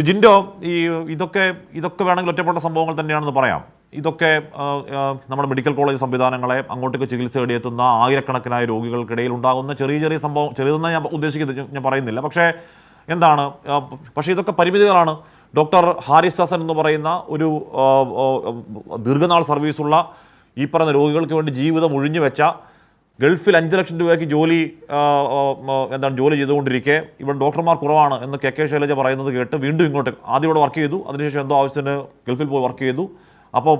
ജിൻഡോ, ഈ ഇതൊക്കെ ഇതൊക്കെ വേണമെങ്കിൽ ഒറ്റപ്പെട്ട സംഭവങ്ങൾ തന്നെയാണെന്ന് പറയാം. ഇതൊക്കെ നമ്മുടെ മെഡിക്കൽ കോളേജ് സംവിധാനങ്ങളെ അങ്ങോട്ടേക്ക് ചികിത്സ തേടിയെത്തുന്ന ആയിരക്കണക്കിനായ രോഗികൾക്കിടയിൽ ഉണ്ടാകുന്ന ചെറിയ ചെറിയ സംഭവം, ചെറിയതെന്ന് ഞാൻ ഉദ്ദേശിക്കുന്നത് ഞാൻ പറയുന്നില്ല. പക്ഷേ എന്താണ്, പക്ഷേ ഇതൊക്കെ പരിമിതികളാണ്. ഡോക്ടർ ഹാരിസ് ഹസൻ എന്ന് പറയുന്ന ഒരു ദീർഘനാൾ സർവീസുള്ള ഈ പറയുന്ന രോഗികൾക്ക് വേണ്ടി ജീവിതം ഒഴിഞ്ഞു വെച്ച, ഗൾഫിൽ 5 ലക്ഷം രൂപയ്ക്ക് ജോലി ചെയ്തുകൊണ്ടിരിക്കെ ഇവിടെ ഡോക്ടർമാർ കുറവാണ് എന്ന് കെ ശൈലജ പറയുന്നത് കേട്ട് വീണ്ടും ഇങ്ങോട്ട് ആദ്യം ഇവിടെ വർക്ക് ചെയ്തു, അതിനുശേഷം എന്തോ ആവശ്യത്തിന് ഗൾഫിൽ പോയി വർക്ക് ചെയ്തു. അപ്പോൾ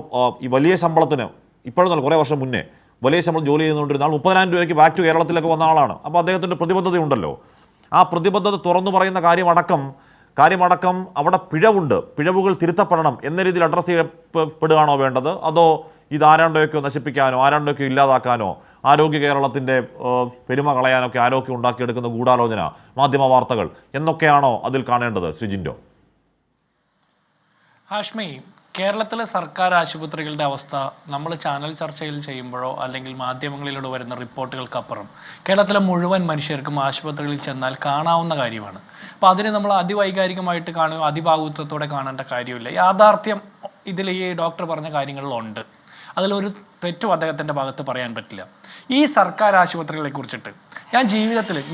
ഈ വലിയ ശമ്പളത്തിന് ഇപ്പോഴൊന്നല്ല, കുറേ വർഷം മുന്നേ വലിയ ശമ്പളം ജോലി ചെയ്തുകൊണ്ടിരുന്ന ആൾ 30,000 രൂപയ്ക്ക് ബാക്ക് ടു കേരളത്തിലേക്ക് വന്ന ആളാണ്. അപ്പോൾ അദ്ദേഹത്തിൻ്റെ പ്രതിബദ്ധതയുണ്ടല്ലോ. ആ പ്രതിബദ്ധത തുറന്നു പറയുന്ന കാര്യമടക്കം അവിടെ പിഴവുണ്ട്, പിഴവുകൾ തിരുത്തപ്പെടണം എന്ന രീതിയിൽ അഡ്രസ്സ് ചെയ്യപ്പെടുകയാണോ വേണ്ടത്? അതോ ഇത് ആരാണ്ടൊക്കെയോ നശിപ്പിക്കാനോ ആരാണ്ടൊക്കെയോ ഇല്ലാതാക്കാനോ ആരോഗ്യ കേരളത്തിൻ്റെ പെരുമ കളയാനൊക്കെ ആരോഗ്യം ഉണ്ടാക്കിയെടുക്കുന്ന ഗൂഢാലോചന, മാധ്യമ വാർത്തകൾ എന്നൊക്കെയാണോ അതിൽ കാണേണ്ടത്? ശ്രീജിൻഡോ, ഹാഷ്മി, കേരളത്തിലെ സർക്കാർ ആശുപത്രികളുടെ അവസ്ഥ നമ്മൾ ചാനൽ ചർച്ചയിൽ ചെയ്യുമ്പോഴോ അല്ലെങ്കിൽ മാധ്യമങ്ങളിലൂടെ വരുന്ന റിപ്പോർട്ടുകൾക്കപ്പുറം കേരളത്തിലെ മുഴുവൻ മനുഷ്യർക്കും ആശുപത്രികളിൽ ചെന്നാൽ കാണാവുന്ന കാര്യമാണ്. അപ്പോൾ അതിന് നമ്മൾ അതിവൈകാരികമായിട്ട് കാണുകയോ അതിഭാവുകത്വത്തോടെ കാണേണ്ട കാര്യമില്ല. യാഥാർത്ഥ്യം ഇതിൽ ഈ ഡോക്ടർ പറഞ്ഞ കാര്യങ്ങളിലുണ്ട്. അതിലൊരു തെറ്റും അദ്ദേഹത്തിൻ്റെ ഭാഗത്ത് പറയാൻ പറ്റില്ല. ഈ സർക്കാർ ആശുപത്രികളെ കുറിച്ചിട്ട്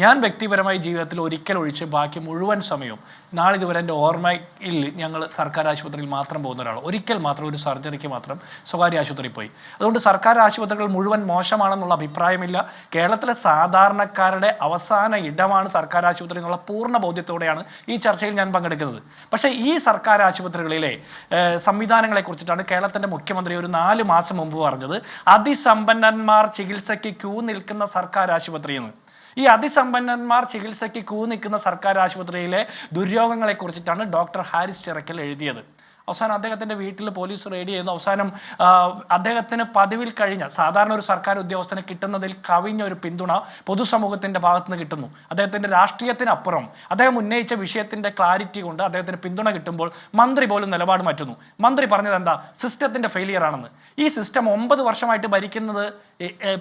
ഞാൻ വ്യക്തിപരമായി ജീവിതത്തിൽ ഒരിക്കൽ ഒഴിച്ച് ബാക്കി മുഴുവൻ സമയവും നാളിതുവരെ എൻ്റെ ഓർമ്മയിൽ ഞങ്ങൾ സർക്കാർ ആശുപത്രിയിൽ മാത്രം പോകുന്ന ഒരാൾ, ഒരിക്കൽ മാത്രം ഒരു സർജറിക്ക് മാത്രം സ്വകാര്യ ആശുപത്രിയിൽ പോയി. അതുകൊണ്ട് സർക്കാർ ആശുപത്രികൾ മുഴുവൻ മോശമാണെന്നുള്ള അഭിപ്രായമില്ല. കേരളത്തിലെ സാധാരണക്കാരുടെ അവസാന ഇടമാണ് സർക്കാർ ആശുപത്രി എന്നുള്ള പൂർണ്ണ ബോധ്യത്തോടെയാണ് ഈ ചർച്ചയിൽ ഞാൻ പങ്കെടുക്കുന്നത്. പക്ഷേ ഈ സർക്കാർ ആശുപത്രികളിലെ സംവിധാനങ്ങളെ കുറിച്ചിട്ടാണ് കേരളത്തിൻ്റെ മുഖ്യമന്ത്രി ഒരു 4 മാസം മുമ്പ് പറഞ്ഞത് അതിസമ്പന്നന്മാർ ചികിത്സയ്ക്ക് ക്യൂ നിൽക്കുന്ന സർക്കാർ ആശുപത്രി എന്ന്. ഈ അതിസമ്പന്നന്മാർ ചികിത്സയ്ക്ക് ക്യൂ നിൽക്കുന്ന സർക്കാർ ആശുപത്രിയിലെ ദുര്യോഗങ്ങളെ കുറിച്ചിട്ടാണ് ഡോക്ടർ ഹാരിസ് ചിറക്കൽ എഴുതിയത്. അവസാനം അദ്ദേഹത്തിൻ്റെ വീട്ടിൽ പോലീസ് റെയ്ഡ് ചെയ്യുന്നു. അവസാനം അദ്ദേഹത്തിന് പതിവിൽ കഴിഞ്ഞ സാധാരണ ഒരു സർക്കാർ ഉദ്യോഗസ്ഥന് കിട്ടുന്നതിൽ കവിഞ്ഞ ഒരു പിന്തുണ പൊതുസമൂഹത്തിൻ്റെ ഭാഗത്തുനിന്ന് കിട്ടുന്നു. അദ്ദേഹത്തിൻ്റെ രാഷ്ട്രീയത്തിനപ്പുറം അദ്ദേഹം ഉന്നയിച്ച വിഷയത്തിൻ്റെ ക്ലാരിറ്റി കൊണ്ട് അദ്ദേഹത്തിന് പിന്തുണ കിട്ടുമ്പോൾ മന്ത്രി പോലും നിലപാട് മാറ്റുന്നു. മന്ത്രി പറഞ്ഞത് എന്താ? സിസ്റ്റത്തിൻ്റെ ഫെയിലിയർ ആണെന്ന്. ഈ സിസ്റ്റം 9 വർഷമായിട്ട് ഭരിക്കുന്നത്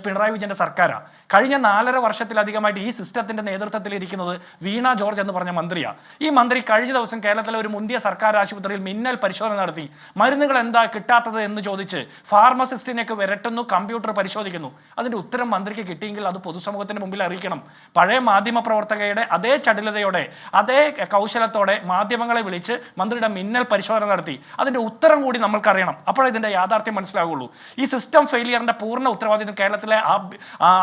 പിണറായി വിജയൻ്റെ സർക്കാരാണ്. കഴിഞ്ഞ 4.5 വർഷത്തിലധികമായിട്ട് ഈ സിസ്റ്റത്തിൻ്റെ നേതൃത്വത്തിൽ ഇരിക്കുന്നത് വീണ ജോർജ് എന്ന് പറഞ്ഞ മന്ത്രിയാണ്. ഈ മന്ത്രി കഴിഞ്ഞ ദിവസം കേരളത്തിലെ ഒരു മുന്തിയ സർക്കാർ ആശുപത്രിയിൽ മിന്നൽ പരിശോധന നടത്തി. മരുന്നുകൾ എന്താ കിട്ടാത്തത് എന്ന് ചോദിച്ച് ഫാർമസിസ്റ്റിനെയൊക്കെ വിരട്ടുന്നു, കമ്പ്യൂട്ടർ പരിശോധിക്കുന്നു. അതിൻ്റെ ഉത്തരം മന്ത്രിക്ക് കിട്ടിയെങ്കിൽ അത് പൊതുസമൂഹത്തിന് മുമ്പിൽ അറിയിക്കണം. പഴയ മാധ്യമ പ്രവർത്തകയുടെ അതേ ചടുലതയോടെ അതേ കൗശലത്തോടെ മാധ്യമങ്ങളെ വിളിച്ച് മന്ത്രിയുടെ മിന്നൽ പരിശോധന നടത്തി. അതിൻ്റെ ഉത്തരം കൂടി നമ്മൾക്കറിയണം. അപ്പോഴേ ഇതിൻ്റെ യാഥാർത്ഥ്യം മനസ്സിലാവുള്ളൂ. ഈ സിസ്റ്റം ഫെയിലിയറിൻ്റെ പൂർണ്ണ ഉത്തരവാദിത്വം കേരളത്തിലെ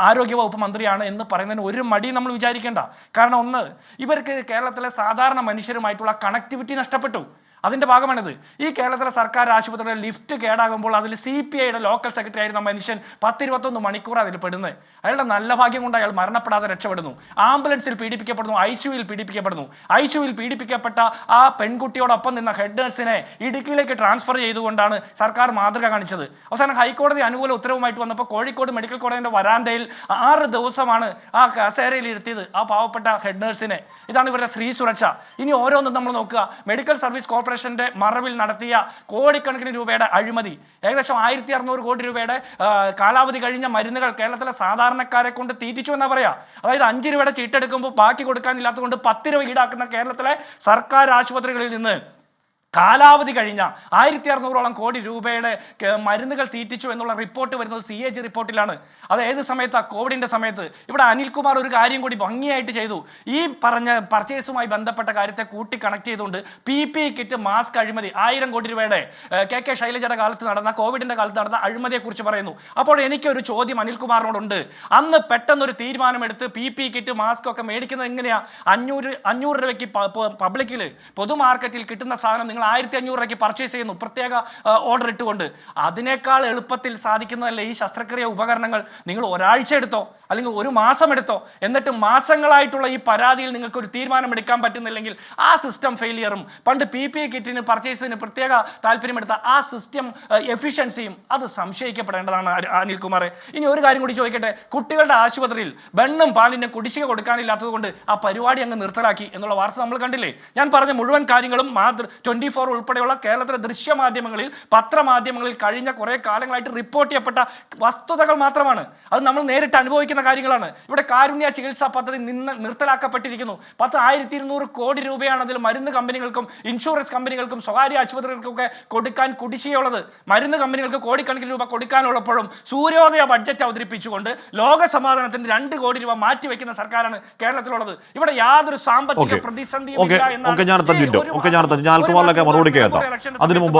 ആരോഗ്യവകുപ്പ് മന്ത്രിയാണ് എന്ന് പറയുന്നതിന് ഒരു മടി നമ്മൾ വിചാരിക്കേണ്ട. കാരണം ഒന്ന്, ഇവർക്ക് കേരളത്തിലെ സാധാരണ മനുഷ്യരുമായിട്ടുള്ള കണക്ടിവിറ്റി നഷ്ടപ്പെട്ടു. അതിൻ്റെ ഭാഗമാണിത്. ഈ കേരളത്തിലെ സർക്കാർ ആശുപത്രിയുടെ ലിഫ്റ്റ് കേടാകുമ്പോൾ അതിൽ CPIയുടെ ലോക്കൽ സെക്രട്ടറി ആയിരുന്ന മനുഷ്യൻ 10-21 മണിക്കൂർ അതിൽ പെടുന്നത്. അയാളുടെ നല്ല ഭാഗ്യം കൊണ്ട് അയാൾ മരണപ്പെടാതെ രക്ഷപ്പെടുന്നു. ആംബുലൻസിൽ പീഡിപ്പിക്കപ്പെടുന്നു, ICUവിൽ പീഡിപ്പിക്കപ്പെടുന്നു. ICUവിൽ പീഡിപ്പിക്കപ്പെട്ട ആ പെൺകുട്ടിയോടൊപ്പം നിന്ന ഹെഡ് നഴ്സിനെ ഇടുക്കിയിലേക്ക് ട്രാൻസ്ഫർ ചെയ്തുകൊണ്ടാണ് സർക്കാർ മാതൃക കാണിച്ചത്. അവസാനം ഹൈക്കോടതി അനുകൂല ഉത്തരവുമായിട്ട് വന്നപ്പോൾ കോഴിക്കോട് മെഡിക്കൽ കോളേജിൻ്റെ വരാന്തയിൽ 6 ദിവസമാണ് ആ കസേരയിൽ ഇരുത്തിയത് ആ പാവപ്പെട്ട ഹെഡ് നഴ്സിനെ. ഇതാണ് ഇവരുടെ സ്ത്രീ സുരക്ഷ. ഇനി ഓരോന്നും നമ്മൾ നോക്കുക. മെഡിക്കൽ സർവീസ് കോർപ്പറേഷന്റെ മറവിൽ നടത്തിയ കോടിക്കണക്കിന് രൂപയുടെ അഴിമതി, ഏകദേശം 1600 കോടി രൂപയുടെ കാലാവധി കഴിഞ്ഞ മരുന്നുകൾ കേരളത്തിലെ സാധാരണക്കാരെ കൊണ്ട് തീറ്റിച്ചു എന്നാ പറയാ. അതായത് 5 രൂപയുടെ ചീട്ടെടുക്കുമ്പോൾ ബാക്കി കൊടുക്കാനില്ലാത്തത് കൊണ്ട് 10 രൂപ ഈടാക്കുന്ന കേരളത്തിലെ സർക്കാർ ആശുപത്രികളിൽ നിന്ന് കാലാവധി കഴിഞ്ഞ 1600ഓളം കോടി രൂപയുടെ മരുന്നുകൾ തീറ്റിച്ചു എന്നുള്ള റിപ്പോർട്ട് വരുന്നത് CAG റിപ്പോർട്ടിലാണ്. അത് ഏത് സമയത്താണ്? കോവിഡിൻ്റെ സമയത്ത്. ഇവിടെ അനിൽകുമാർ ഒരു കാര്യം കൂടി ഭംഗിയായിട്ട് ചെയ്തു. ഈ പറഞ്ഞ പർച്ചേസുമായി ബന്ധപ്പെട്ട കാര്യത്തെ കൂട്ടി കണക്ട് ചെയ്തുകൊണ്ട് PPE കിറ്റ്, മാസ്ക് അഴിമതി 1000 കോടി രൂപയുടെ കെ ശൈലജയുടെ കാലത്ത് നടന്ന, കോവിഡിൻ്റെ കാലത്ത് നടന്ന അഴിമതിയെക്കുറിച്ച് പറയുന്നു. അപ്പോൾ എനിക്കൊരു ചോദ്യം അനിൽകുമാറിനോടുണ്ട്. അന്ന് പെട്ടെന്നൊരു തീരുമാനമെടുത്ത് PPE കിറ്റ്, മാസ്ക് ഒക്കെ മേടിക്കുന്നത് എങ്ങനെയാണ്? 500 രൂപയ്ക്ക് പബ്ലിക്കിൽ പൊതു മാർക്കറ്റിൽ കിട്ടുന്ന സാധനം നിങ്ങൾ 1500 രൂപയ്ക്ക് പർച്ചേസ് ചെയ്യുന്നു, പ്രത്യേക ഓർഡർ ഇട്ടുകൊണ്ട്. അതിനേക്കാൾ എളുപ്പത്തിൽ സാധിക്കുന്നതല്ലേ ഈ ശസ്ത്രക്രിയ ഉപകരണങ്ങൾ? നിങ്ങൾ ഒരാഴ്ച എടുത്തോ അല്ലെങ്കിൽ 1 മാസം എടുത്തോ, എന്നിട്ട് മാസങ്ങളായിട്ടുള്ള ഈ പരാതിയിൽ നിങ്ങൾക്ക് ഒരു തീരുമാനം എടുക്കാൻ പറ്റുന്നില്ലെങ്കിൽ ആ സിസ്റ്റം ഫെയിലിയറും പണ്ട് PPE കിറ്റിന് പർച്ചേസിന് പ്രത്യേക താല്പര്യമെടുത്ത ആ സിസ്റ്റം എഫിഷ്യൻസിയും അത് സംശയിക്കപ്പെടേണ്ടതാണ് അനിൽകുമാറെ. ഇനി ഒരു കാര്യം കൂടി ചോദിക്കട്ടെ. കുട്ടികളുടെ ആശുപത്രിയിൽ വെണ്ണും പാലിനും കുടിശ്ശിക കൊടുക്കാനില്ലാത്തത് കൊണ്ട് ആ പരിപാടി അങ്ങ് നിർത്തലാക്കി എന്നുള്ള വാർത്ത നമ്മൾ കണ്ടില്ലേ? ഞാൻ പറഞ്ഞ മുഴുവൻ കാര്യങ്ങളും 24 24 ഉൾപ്പെടെയുള്ള കേരളത്തിലെ ദൃശ്യമാധ്യമങ്ങളിൽ പത്രമാധ്യമങ്ങളിൽ കഴിഞ്ഞ കുറെ കാലങ്ങളായിട്ട് റിപ്പോർട്ട് ചെയ്യപ്പെട്ട വസ്തുതകൾ മാത്രമാണ്. അത് നമ്മൾ നേരിട്ട് അനുഭവിക്കുന്ന കാര്യങ്ങളാണ്. ഇവിടെ കാരുണ്യ ചികിത്സാ പദ്ധതി നിർത്തലാക്കപ്പെട്ടിരിക്കുന്നു. 1200 കോടി രൂപയാണ് അതിൽ മരുന്ന് കമ്പനികൾക്കും ഇൻഷുറൻസ് കമ്പനികൾക്കും സ്വകാര്യ ആശുപത്രികൾക്കൊക്കെ കൊടുക്കാൻ കുടിശ്ശികയുള്ളത്. മരുന്ന് കമ്പനികൾക്ക് കോടിക്കണക്കിന് രൂപ കൊടുക്കാനുള്ളപ്പോഴും സൂര്യോദയ ബഡ്ജറ്റ് അവതരിപ്പിച്ചുകൊണ്ട് ലോക സമാധാനത്തിന് 2 കോടി രൂപ മാറ്റിവെക്കുന്ന സർക്കാരാണ് കേരളത്തിലുള്ളത്. ഇവിടെ യാതൊരു സാമ്പത്തിക പ്രതിസന്ധിയും ഞാൻ അൽക്കുമാറിലൊക്കെ മറുപടി കേൾക്കാം. അതിനു മുമ്പ്